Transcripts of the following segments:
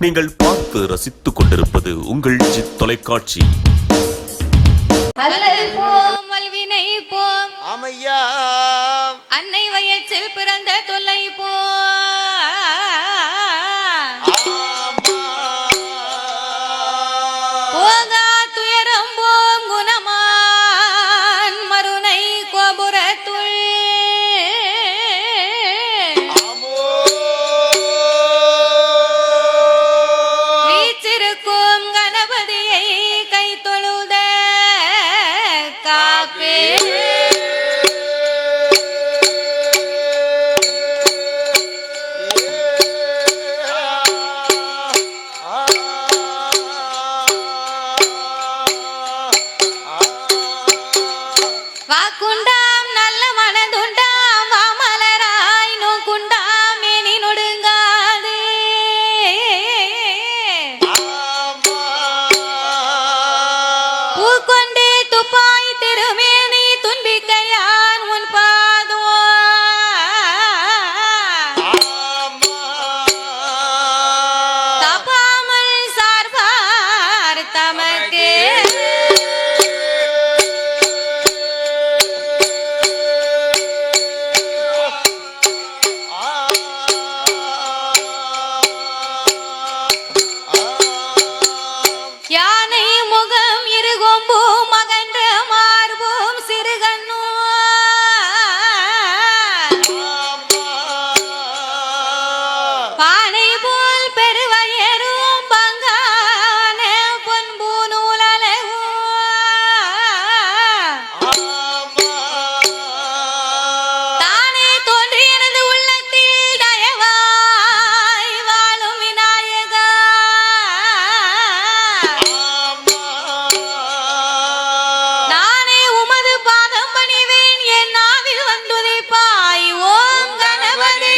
நீங்கள் பார்த்து ரசித்துக் கொண்டிருப்பது உங்கள் ஜித் தொலைக்காட்சி. அன்னை வயற்றில் பிறந்த தொல்லை போ போகா துயரம் போம் குணமான் மருனை கோபுரத்துள் வீச்சிருக்கும் கணபதியை கை தொழுத காப்பே வாக்குண்டாம் நல்ல மனதுண்டாம் வாமலராய் நோக்குண்டாம் மேனி நொடுங்காது பூக்கொண்டு துப்பாய் திருமேனி துன்பிக்கையான் உன் பாதோ தப்பாமல் சார்பார் தமக்கே யானை முகம் இருகொம்பும் மகன்ற மார்பும் சிறுகண்ணு பானை போல் பெருவயரும் பங்கான பொன்பு நூலழகும் தானே தோன்றி எனது உள்ளத்தில் தயவாய் வாழும் விநாயகா நானே உமது பாதம் பணிவேன் என் நாவில் வந்துதைப்பாய் ஓம் கணபதி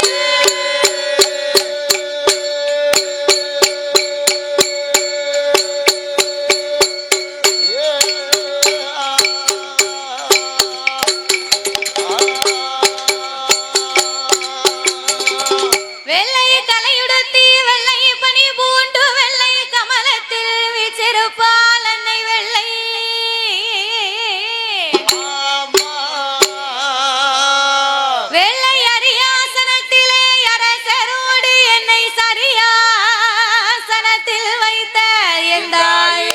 வெள்ளை தலையுடுத்தி வெள்ளை பனி பூண்டு வெள்ளை கமலத்தில் வீச்சிருப்பால் அன்னை வெள்ளை வெள்ளை அரியாசனத்திலே அரசரோடு என்னை சரியாசனத்தில் வைத்த எந்தாய்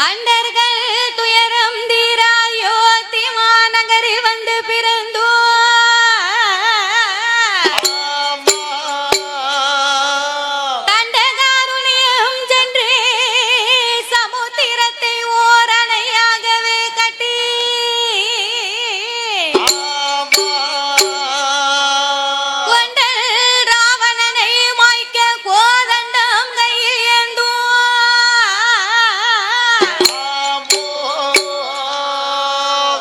அண்டர்கள் துயரம் தீராயோ திமாநகரில் வந்து பிறந்தோ தண்டகாருண்யம் சென்று சமுத்திரத்தை ஓரணையாகவே கட்டி கொண்டல் ராவணனை மாய்க்க கோதண்டம் கையில் ஏந்தோ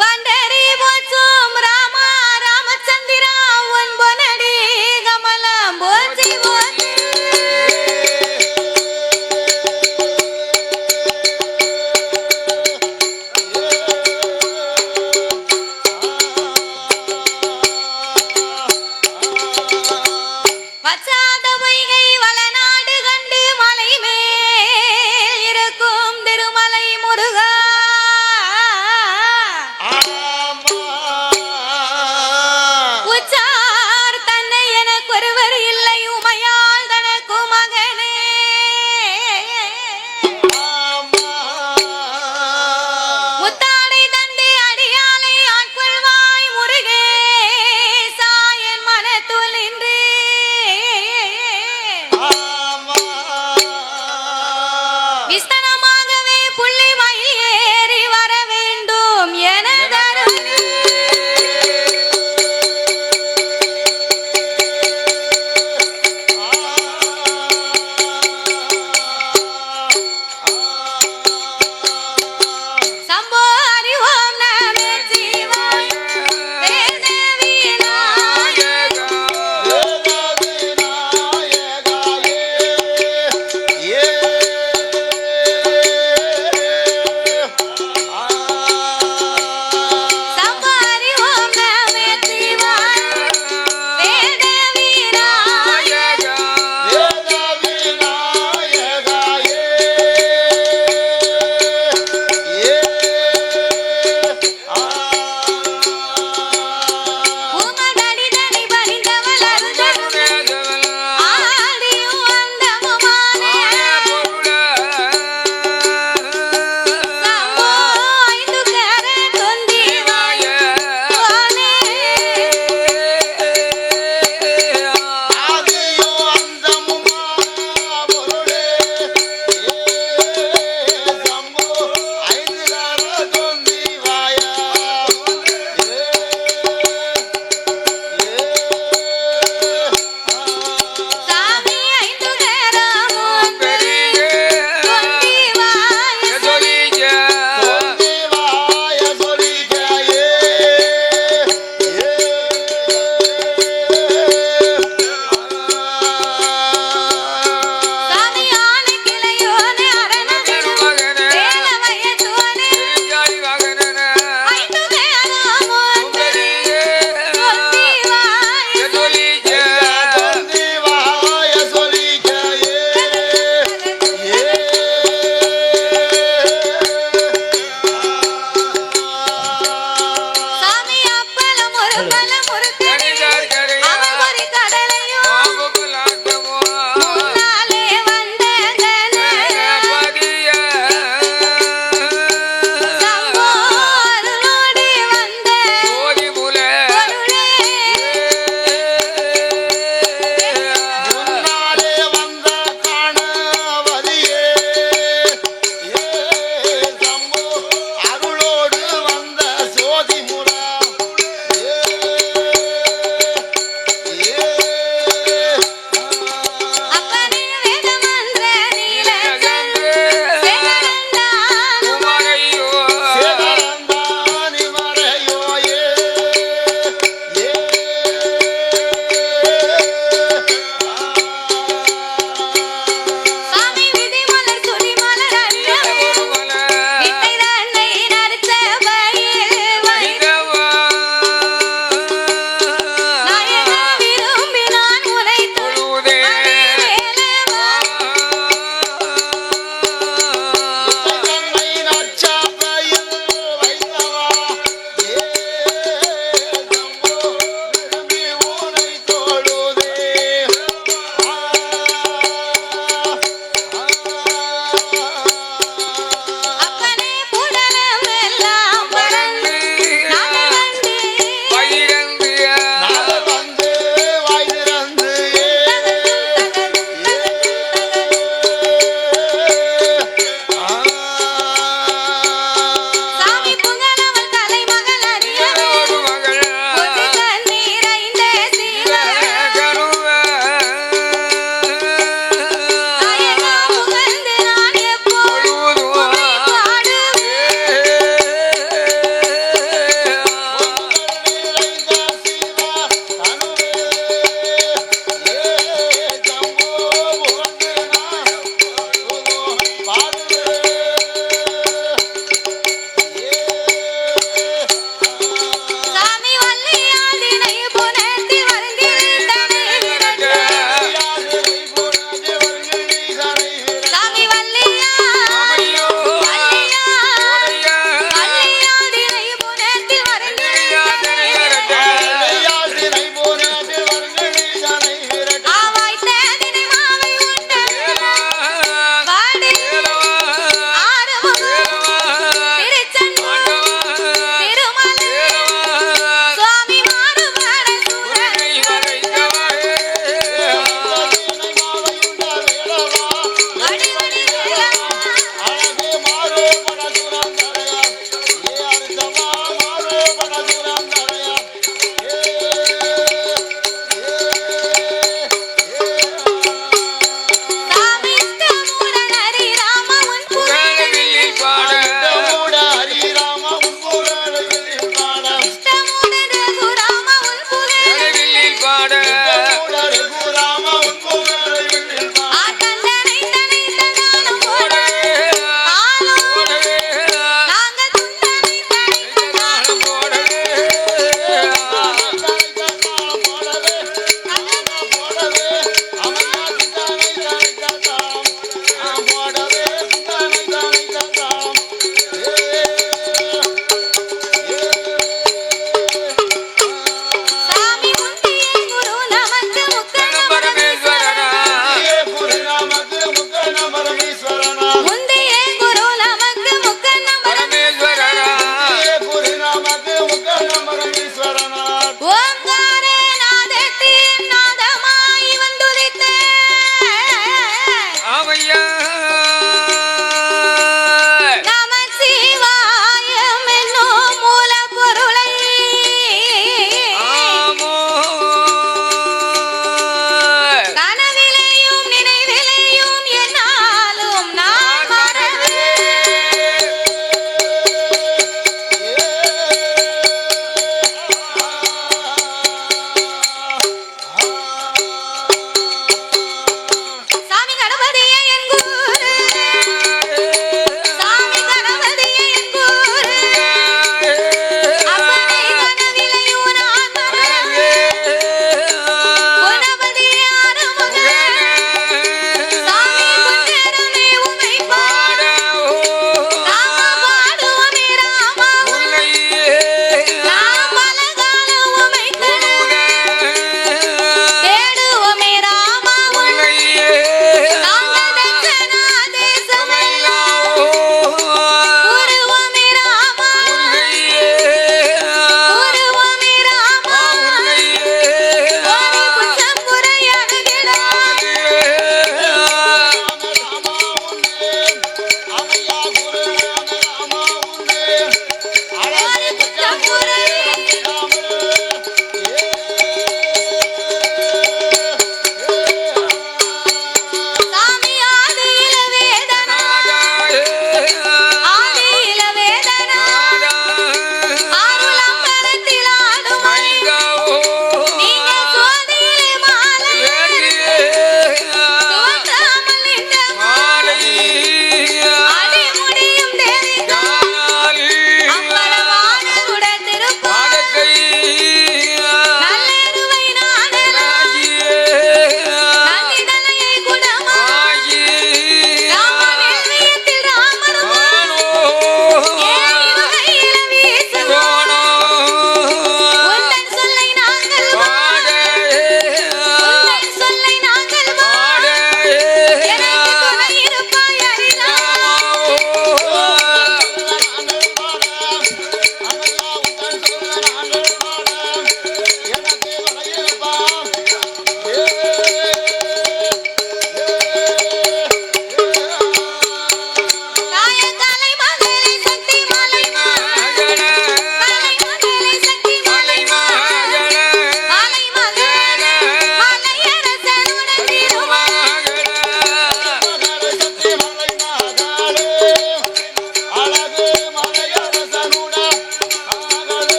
வண்டரி போச்சும் ராமா ராமச்சந்திரா உன் பொனடி கமலம் போச்சி போச்சி வச்சாத பொய்கை வளநாடு கண்டு மலை மேல் இருக்கும் திருமலை முருகா உச்சார் தன்னை எனக்கு ஒருவர் இல்லை உமையால் தனக்கு மகனே முத்தாடை தந்து அடியாலை ஆட்கொள்வாய் முருகேசா என் மனத்துள் நின்று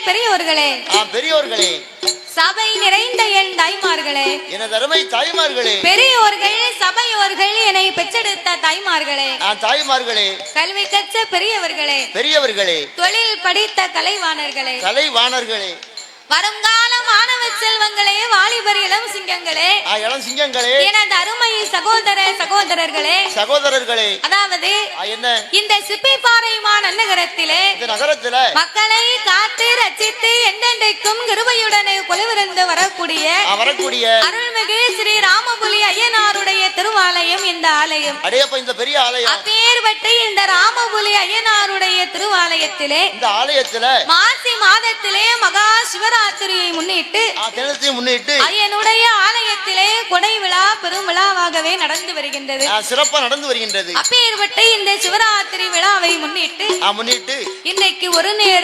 பெரியோர்களே, பெரியோர்களே, சபை நிறைந்த என் தாய்மார்களே, எனது அருமை தாய்மார்களே, பெரியோர்கள் சபையோர்கள், என்னை பெற்றெடுத்த தாய்மார்களே, தாய்மார்களே, கல்வி கற்ற பெரியவர்களே, பெரியவர்களே, தொழில் படித்த கலைவாணர்களே, கலைவாணர்களே, வருங்கால மாணவ செல்வங்களே, வாலிபர் இளம் சிங்கங்களே, இளம் சிங்கங்களே, எனது அருமை சகோதர சகோதரர்களே, சகோதரர்களே, அதாவது என்ன இந்த சிப்பிப்பாறை மாநகரத்திலே இந்த நகரத்துல மக்களை காத்து ரட்சித்து என்றென்றைக்கும் கிருபையுடனே கொலுவிருந்து வரக்கூடிய அருள்மிகு ஸ்ரீ ராமபுலி ஐயனாருடைய திருவாலயம் இந்த ஆலயம். அடையப்ப இந்த பெரிய ஆலயம். அப்பேர்பட்டு இந்த ராமபுலி ஐயனாருடைய திருவாலயத்திலே இந்த ஆலயத்துல மாசி மாதத்திலே மகா சிவராத்திரியை முன்னிட்டு ஐயனுடைய ஆலயத்திலே கொடை விழா பெரும் விழாவாகவே நடந்து வருகின்றது. சிறப்பா நடந்து வருகின்றது. அப்பேர்பட்டு இந்த சிவராத்திரி விழாவை முன்னிட்டு இன்னைக்கு ஒரு நேர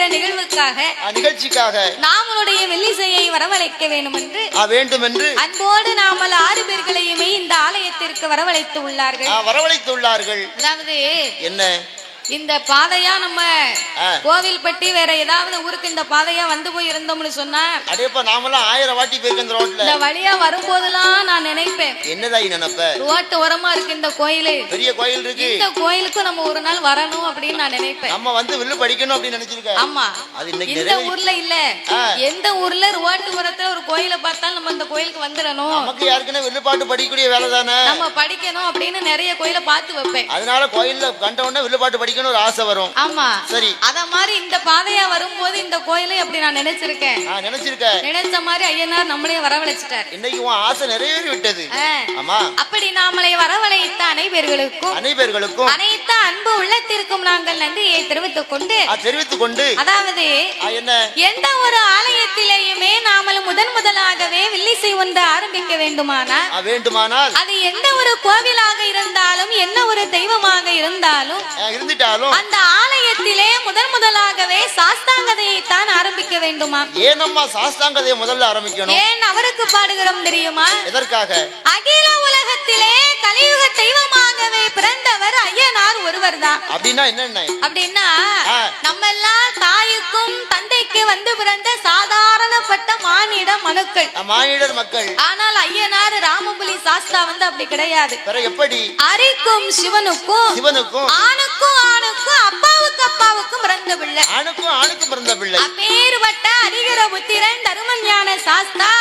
நிகழ்ச்சிக்காக நாமளுடைய வெள்ளிசையை வரவழைக்க வேண்டும் என்று அன்போடு நாமல் 6 பேர்களையுமே இந்த ஆலயத்திற்கு வரவழைத்து உள்ளார்கள். அதாவது என்ன இந்த பாதையா நம்ம கோவில்பட்டி வேற ஏதாவது ஊருக்கு இந்த பாதையா வந்து போய் இருந்தோம்னு சொன்னா அடேப்பா நாமெல்லாம் 1000 வாட்டி போயிருக்கோம் இந்த ரோட்ல. இந்த வழியா வரும்போதெல்லாம் நான் நினைப்பேன், என்னதாய் நினைப்ப, ரோட்டு ஓரமா இருக்கு இந்த கோயிலு, பெரிய கோயில் இருக்கு, இந்த கோயிலுக்கு நம்ம ஒரு நாள் வரணும் அப்படின்னு நான் நினைப்பேன். நம்ம வந்து வில்லு படிக்கணும் அப்படின்னு நினைச்சிருக்கேன். ஆமா, அது இன்னைக்கு இந்த ஊர்ல இல்ல, எந்த ஊர்ல ரோட்டு ஓரத்துல ஒரு கோயிலை பார்த்தாலும் நம்ம இந்த கோயிலுக்கு வந்துடணும், நமக்கு யாருக்குன்னா வில்லு பாட்டு படிக்கக்கூடிய வேலை தானே, நம்ம படிக்கணும் அப்படின்னு நிறைய கோயிலை பார்த்து வைப்பேன். அதனால கோயில்ல கண்ட உடனே வில்லு பாட்டு படிக்கணும் ஒரு ஆசை வரும். ஆமா, சரி, அத மாதிரி இந்த பாதையா வரும்போது இந்த கோயிலை அப்படி நான் நினைச்சிருக்கேன். நினைச்ச மாதிரி ஐயனார் நம்மளே வரவழைச்சிட்டார். இன்னைக்கு உன் ஆசை நிறைவேறி விட்டது. ஆமா, அப்படி நாமளை வரவழைத்த அனைவர்களுக்கும் அனைத்து அன்பு உள்ளத்திற்கும் நாங்கள் நன்றியை தெரிவித்துக் கொண்டு அதாவது எந்த ஒரு ஆலயத்திலேயுமே நாமல் முதலாகவே வில்லிசை ஒன்று ஆரம்பிக்க வேண்டுமானால் அது எந்த ஒரு கோவிலாக இருந்தாலும் என்ன ஒரு தெய்வமாக இருந்தாலும் அந்த ஆலயத்திலே முதலாகவே சாஸ்தாங்கதையை தான் ஆரம்பிக்க வேண்டுமா? ஏனம்மா சாஸ்தாங்கதையை முதல்ல ஆரம்பிக்கணும்? ஏன் அவருக்கு பாடுகிறோம் தெரியுமா? எதற்காக? அகில உலகத்திலே கலியுக தெய்வமாகவே பிறந்தவர் ஐயனார் ஒருவர் தான். அப்படின்னா நம்ம எல்லாம் தாய்க்கும் தந்தைக்கு வந்து பிறந்த சாதாரணப்பட்ட மானிடர் மக்கள். ஆனால் ஐயனார் ராமபுலி சாஸ்தா வந்து அப்படி கிடையாது. எப்படி? அரிக்கும் சிவனுக்கும் ஆணுக்கும் அப்பாவுக்கும் பிறந்த பிள்ளை. அப்பேர்பட்ட அரிகர புத்திரன் தருமஞான சாஸ்தா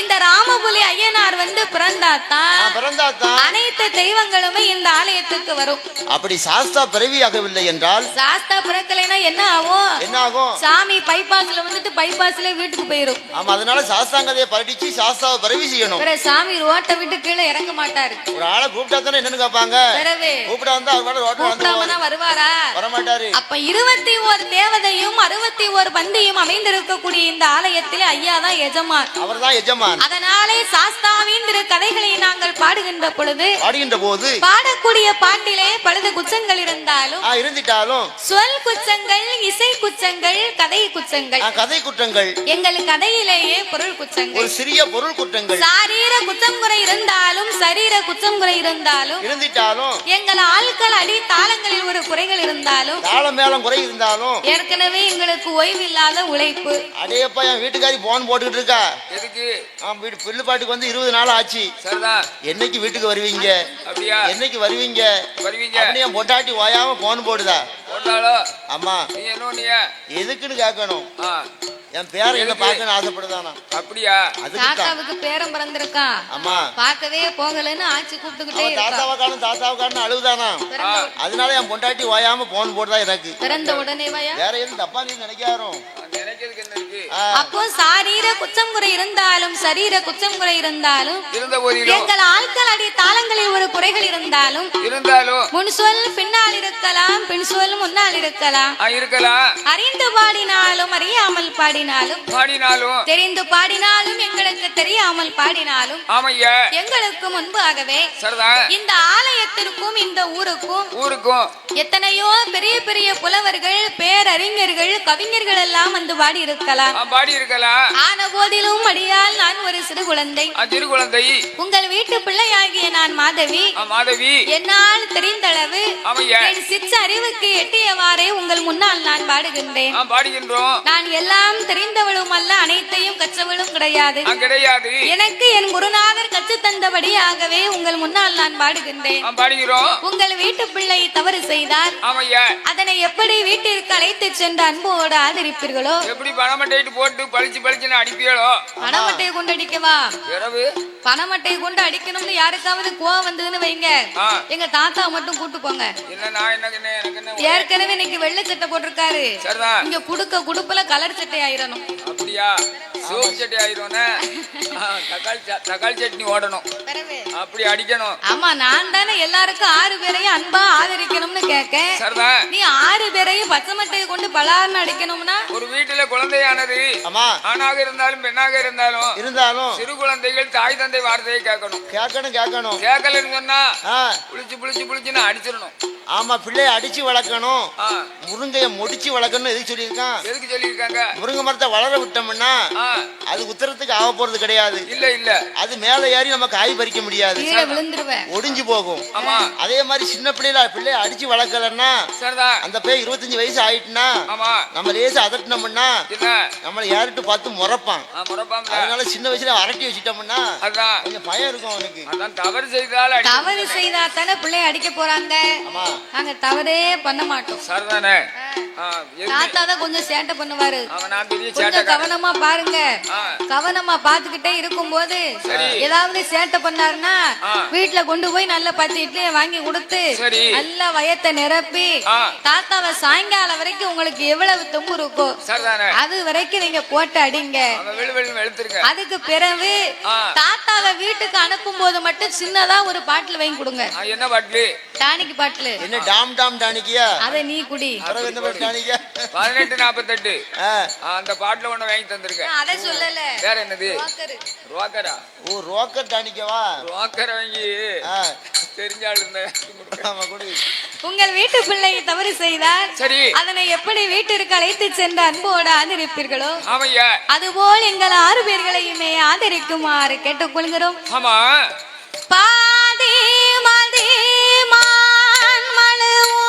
இந்த ராமபுலி ஐயனார் வந்து பிறந்தாத்தான் அனைத்து தெய்வங்களுமே இந்த ஆலயத்துக்கு வரும். அப்படி சாஸ்தா பிறவியாகவில்லை என்றால், சாஸ்தா பிறக்கலைன்னா என்ன ஆகும்? சாமி பைபாஸ்ல வந்துட்டு பைபாஸ்ல வீட்டுக்கு போயிரும். ஆமா, அதனால சாஸ்தாங்கதையை படிச்சு சாஸ்தாவை பிறவி செய்யணும். சாமி ரோட்டை விட்டு கீழே இறங்க மாட்டாரு. ஒரு ஆளை கூப்பிட்டா தானே என்னன்னு கேட்பாங்க. கூப்பிட்டா வந்தா அவர் ரோட்ல வருவாரா? வரமாட்டாரு. அப்ப 21 தேவதையும் 61 பந்தியும் அமைந்திருக்கக்கூடிய இந்த ஆலயத்தில் ஐயா தான் எஜமான். அவர்தான் எஜமான். அதனாலே சாஸ்தாவின் திரு கதைகளை நாங்கள் பாடுகின்ற போது பாடக்கூடிய பாட்டிலே பழுது குச்சங்கள் இருந்தாலும் சொல் குச்சங்கள், இசை குச்சங்கள், கதை குற்றங்கள் எங்கள் கதையிலேயே பொருள் குச்சங்கள், ஒரு சிறிய பொருள் குற்றங்கள். சாரீர குற்றம் குறை இருந்தாலும் சரீர குற்றம் குறை இருந்தாலும் எங்கள் ஆட்கள் அடி தாளங்களில் ஒரு குறைகள் இருந்தாலும் தாளம் மேளம் குறை இருந்தாலும் ஏற்கனவே எங்களுக்கு ஓய்வில்லாத உழைப்பு. அடேப்பா, என் வீட்டுக்காரி போன் போட்டுக்கிட்டு இருக்கா. எதுக்கு? வீட்டு பில்லு பாட்டுக்கு வந்து 20 நாள் ஆச்சு. என்னைக்கு வீட்டுக்கு வருவீங்க? என்னைக்கு வருவீங்க? அப்படியே பொட்டாட்டி ஓயாம போன் போடுதா? ஆமா, எதுக்குன்னு கேட்கணும். என் பேரை என்ன பார்க்கணும் ஆசைப்படுதானா? அப்படியா? தாத்தாவுக்கு பேரம் பிறந்திருக்கான். ஆமா, பார்க்கவே போகலன்னு ஆச்சு கூப்பிட்டுக்கிட்டே தாத்தாவை காணும் அழுவுதானா? அதனால என் பொண்டாட்டி ஓயாம போன் போடுதா. எனக்கு பிறந்த உடனே வேற எதுவும் தப்பா நீ நினைக்காரும். அப்போ சாரீர குற்றம் குறை இருந்தாலும் சரீர குற்றம் குறை இருந்தாலும் எங்கள் ஆட்கள் அடி தாளங்களில் ஒரு குறைகள் இருந்தாலும் முன் சொல் பின்னால் இருக்கலாம், பின் சொல் முன்னால் இருக்கலாம். அறிந்து பாடினாலும் அறியாமல் பாடினாலும் தெரிந்து பாடினாலும் எங்களுக்கு தெரியாமல் பாடினாலும் எங்களுக்கு முன்பாகவே இந்த ஆலயத்திற்கும் இந்த ஊருக்கும் எத்தனையோ பெரிய பெரிய புலவர்கள், பேரறிஞர்கள், கவிஞர்கள் எல்லாம் வந்து பாடி இருக்கலாம். ஆன போதிலும் அடியால் நான் ஒரு சிறு குழந்தை. உங்கள் வீட்டு பிள்ளையாகிய நான் மாதவி. என்னால் தெரிந்தளவு என் சிற்றறிவுக்கு எட்டியவாறே உங்கள் முன்னால் நான் பாடுகின்றேன். பாடுகின்றோம். நான் எல்லாம் தெரிந்தவளும் அல்ல, அனைத்தையும் கற்றவளும் கிடையாது. கிடையாது. எனக்கு என் குருநாதர் கற்று தந்தபடியாகவே உங்கள் முன்னால் நான் பாடுகின்றேன். பாடுகிறோம். உங்கள் வீட்டு பிள்ளை தவறு செய்தார், அதனை எப்படி வீட்டிற்கு அழைத்து சென்று அன்போடு ஆதரிப்பீர்களோ, எப்படி பணமட்டை போட்டு பளிச்சு பளிச்சுன்னு அடிப்பீங்களோ. பணமட்டையை கொண்டு அடிக்கவா? இரவு பணமட்டையை கொண்டு அடிக்கணும்னு யாருக்காவது கோவம் வந்ததுன்னு வைங்க, எங்க தாத்தா மட்டும் கூட்டு போங்க. ஏற்கனவே இன்னைக்கு வெள்ளை சட்டை போட்டிருக்காரு, இங்க குடுக்க குடுப்புல கலர் சட்டை ஆயிரணும். அப்படியா? சோப்பு சட்டை ஆயிரும். தக்காளி சட்னி ஓடணும், அப்படி அடிக்கணும். ஆமா, நான் தானே எல்லாருக்கும் 6 பேரையும் அன்பா ஆதரிக்கணும்னு கேட்க, நீ 6 பேரையும் பச்சை மட்டையை கொண்டு பலார்னு அடிக்கணும்னா? ஒரு வீட்டுல குழந்தையானது ஆணாக இருந்தாலும் பெண்ணாக இருந்தாலும் சிறு குழந்தைகள் தாய் தந்தை வார்த்தையை கேட்கணும். கேட்கலன்னு சொன்னா புளிச்சுன்னு அடிச்சிடணும். ஆமா, பிள்ளைய அடிச்சு வளர்க்கணும். முருங்கைய முடிச்சு வளர்க்கணும். எதுக்கு சொல்லியிருக்காங்க? முருங்கை மரத்தை வளர விட்டோம்னா அது உத்தரத்துக்கு ஆக போறது கிடையாது. இல்ல அது மேல ஏறி நம்ம காய் பறிக்க முடியாது, ஒடிஞ்சு போகும். அதே மாதிரி சின்ன பிள்ளைய அடிச்சு வளர்க்கலன்னா அந்த பையன் 25 வயசு ஆயிட்டுனா நம்ம லேசா அதட்டினோம்னா நம்மளை யாருட்டு பார்த்து முறைப்பான். அதனால சின்ன வயசுல அரட்டி வச்சுட்டோம்னா கொஞ்சம் பயம் இருக்கும் அவனுக்கு. தவறு செய்தா தானே பிள்ளைய அடிக்க போறாங்க. நாங்க தவறே பண்ண மாட்டோம். தாத்தா தான் கொஞ்சம் சேட்டை பண்ணுவாரு, கொஞ்சம் கவனமா பாருங்க. கவனமா பாத்துக்கிட்டே இருக்கும் போது ஏதாவது சேட்டை பண்ணாருன்னா வீட்டுல கொண்டு போய் நல்ல 10 இட்லியை வாங்கி கொடுத்து நல்ல வயத்தை நிரப்பி தாத்தாவை சாயங்காலம் வரைக்கும் உங்களுக்கு எவ்வளவு தெம்பு இருக்கோ அது வரைக்கும் நீங்க போட்டு அடிங்க. அதுக்கு பிறகு தாத்தாவை வீட்டுக்கு அனுப்பும் போது மட்டும் சின்னதா ஒரு பாட்டில் வாங்கி கொடுங்க. என்ன பாட்டில்? டானிக்கு பாட்டில். என்ன டாம் டானிக்கியா? அதை நீ குடி. 1848 அந்த பாட்டில் ஒண்ணு வாங்கி தந்திருக்கேன். அதை சொல்லல, வேற என்னது? ரோக்கரா? ஓ, ரோக்கர் டானிக்கவா? ரோக்கர் வாங்கி தெரிஞ்சாள் இருந்த. உங்கள் வீட்டு பிள்ளை தவறு செய்தால் சரி, அதனை எப்படி வீட்டிற்கு அழைத்து சென்று அன்போடு ஆதரிப்பீர்களோ அதுபோல் எங்கள் 6 பேர்களையுமே ஆதரிக்குமாறு கேட்டுக்கொள்கிறோம். ஆமா, பாதி மதி மான் மழுவோ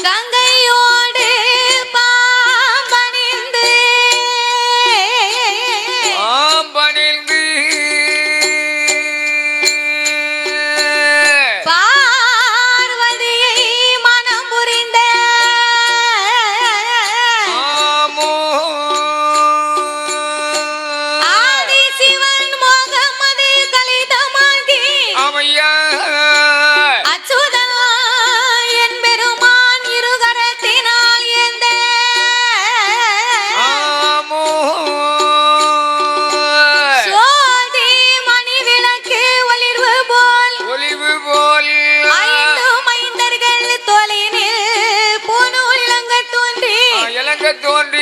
கங்கையோடு பாம்பணிந்து பார்வதியை மனம் புரிந்த ஆதிசிவன் மோகமது கலிதமாகி அச்சுதன் என் பெருமான் இருகரத்தினால் ஏந்த சோதி மணி விளக்கு ஒளிர்வு போல் 5 மைந்தர்கள் தோலினில் பூநூல் இளங்க தோன்றி